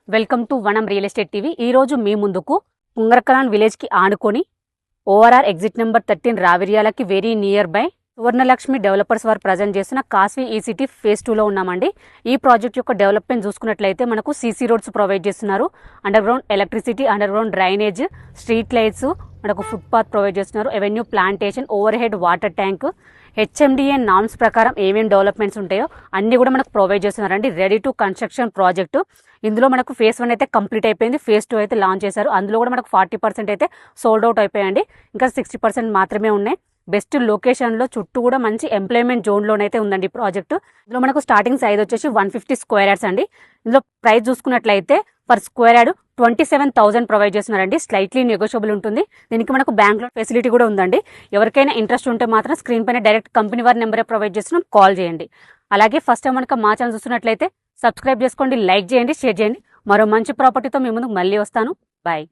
Welcome to Vanam real estate TV. ఈరోజు మీ ముందుకు కుంగరకలాన్ విలేజ్కి ఆనుకొని ఓఆర్ఆర్ ఎగ్జిట్ నెంబర్ 13 రావిర్యాలకి very near by Suvarnalakshmi developers వారు ప్రజెంట్ చేస్తున్న కాస్వి ఈసిటీ ఫేజ్ 2లో ఉన్నామండి. ఈ ప్రాజెక్ట్ యొక్క డెవలప్మెంట్ చూసుకున్నట్లయితే మనకు సీసీ రోడ్స్ ప్రొవైడ్ చేస్తున్నారు, under ground electricity, under ground drainage, street lights, మనకు ఫుట్పాత్ ప్రొవైడ్ చేస్తున్నారు, avenue plantation, over head water tank, HMDA norms ప్రకారం ఏమేమి డెవలప్మెంట్స్ ఉంటాయో అన్ని కూడా మనకు ప్రొవైడ్ చేస్తున్నారండి. Ready to construction project. ఇందులో మనకు ఫేజ్ 1 అయితే కంప్లీట్ అయిపోయింది, ఫేజ్ 2 అయితే లాంచ్ చేశారు. అందులో కూడా మనకు 40% అయితే సోల్డ్ అవుట్ అయిపోయాయండి, ఇంకా 60% మాత్రమే ఉన్నాయి. బెస్ట్ లొకేషన్లో చుట్టూ కూడా మంచి ఎంప్లాయ్మెంట్ జోన్లోనైతే ఉందండి ఈ ప్రాజెక్టు. ఇందులో మనకు స్టార్టింగ్ సైజ్ వచ్చేసి 150 స్క్వేర్ యార్డ్స్ అండి. ఇందులో ప్రైస్ చూసుకున్నట్లయితే పర్ స్క్వేర్ యార్డ్ 27,000 ప్రొవైడ్ చేస్తున్నారండి. స్లైట్లీ నెగోషియబుల్ ఉంటుంది. దీనికి మనకు బ్యాంక్ లోన్ ఫెసిలిటీ కూడా ఉందండి. ఎవరికైనా ఇంట్రెస్ట్ ఉంటే మాత్రం స్క్రీన్ పైన డైరెక్ట్ కంపెనీ వారి నెంబరే ప్రొవైడ్ చేస్తున్నాం, కాల్ చేయండి. అలాగే ఫస్ట్ టైం మనకు మా ఛానల్ చూస్తున్నట్లయితే సబ్స్క్రైబ్ చేసుకోండి, లైక్ చేయండి, షేర్ చేయండి. మరో మంచి ప్రాపర్టీతో మీ ముందుకు మళ్ళీ వస్తాను. బాయ్.